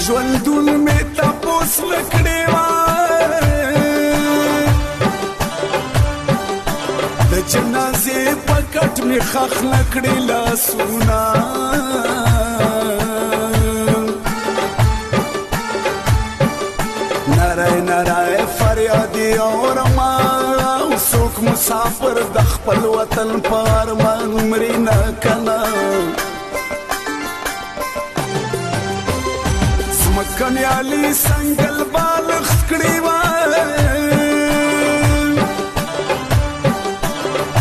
ژوندون مې تپوس نکړې وای د جنازې په کټ مې خښ نکړې لاسونه نری نری فریادي اورما څوک مسافر د خپل وطن په ارمان مري نه کنه ځمکنیالي سنګل بالښت کړي وای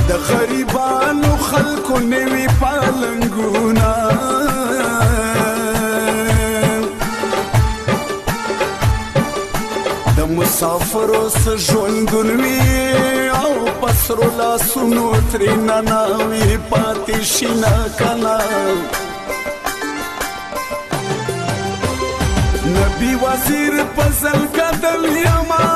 د غریبانو خلکو نوي پالنګونه مسافرو څه ژوندون وي او په سرو لاسونو ترېنه ناوې پاتې شي نه کنه نبي وزیر په زلکدل یما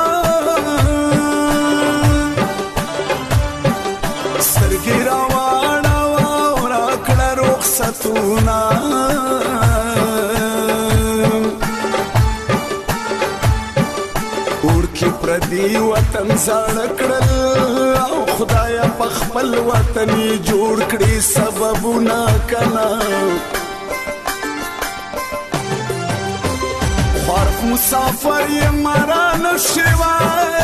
سترګې راواړوه او راکړه رخصتونه پردي وطن زاړه کړل او خدایا په خپل وطن یې جوړ کړي سببونه کنه خوارف مسافر یې مارا نشي وای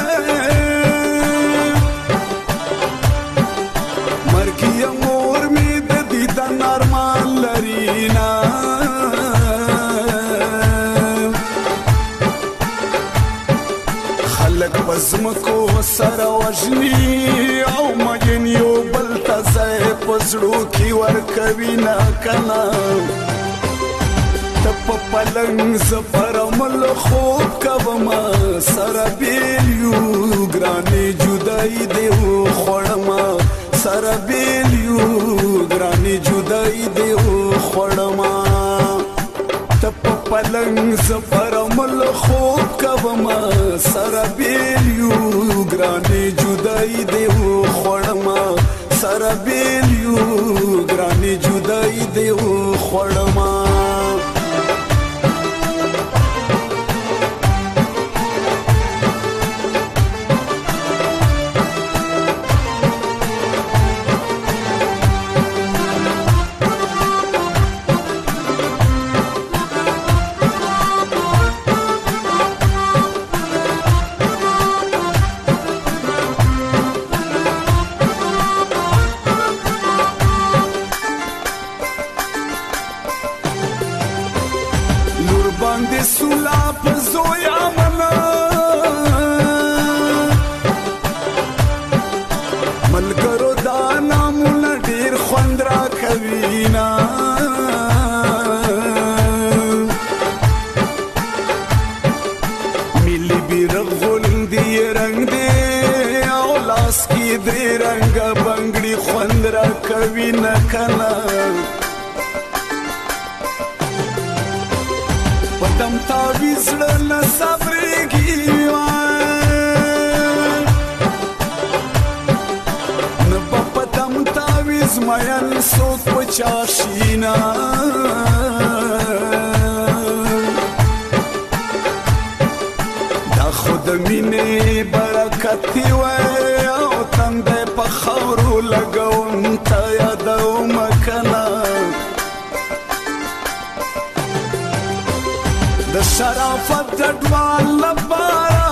مرګ یې مور مې د دیدن ارمان لري نه خلک بزمکو سره وژني او مجن یو بل ته ځای په زړو کې ورکوي نه کنه ته په پلنګ زه پر عمل خوب کومه سره بیل یو ګرانې جدایي دې وخوړمه سره بیل یو ګرانې جدایي دې وخوړمه ته په پلنګ زه پر عمل خوب کومه سره بیل یو ګرانې جدایي دې وخوړمه سره بیل یو ګرانې جدایي دې وخوړمه باندې سولا په زویا منا ملګرو دا نامونه ډېر خوند راکوي نه ملي بیرغ غوندې رنګ دی او لاس کې درې رنګه بنګړي خوند راکوي نه کنه پدم تاویز زړه صبرېږي وای نه به پدم تاویز مین څوک په چا شي نه دا خو د مینې برکت وای او تندی په خاورو لګوم ته یادومه کنه د شرافت د ډوال لپاره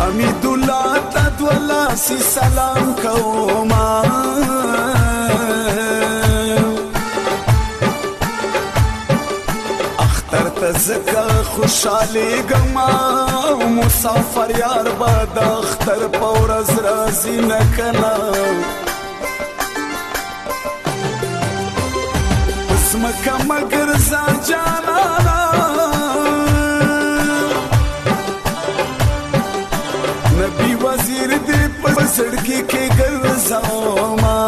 حمیدالله ته دوه لاسي سلام کومه اختر ته ځکه خوشحالېږم او مسافر یار به د اختر په ورځ راځي نه کنه مکه مگر زا جانانا نبی وزیر دې په سړکی کې ګرځاوما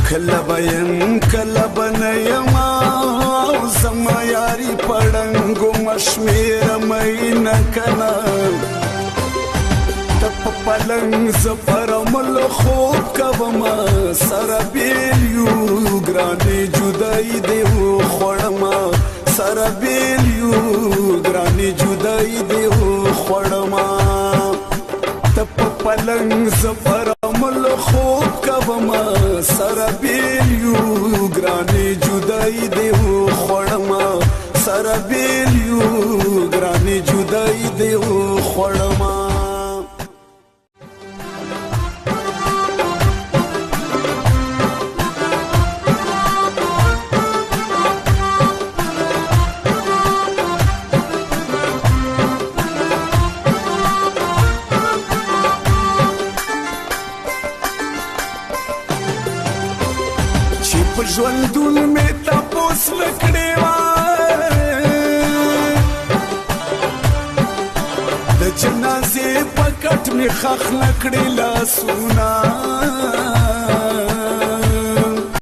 کله بیم کله بنیم او زما یاری پړنګو مشمیر مې نه کنه پلنګ زپرمل خوب کوما سره بیل یو ګرانې جدای دی خوړما سره بیل یو ګرانې جدای دی خوړما ته پلنګ زپرمل خوب کوما سره بیل یو ګرانې جدای دی خوړما سره بیل یو ګرانې جدای دی خوړما ژوندون می تپوس نکړې وای د جنازې په کټ می خخ نکړې لاسونه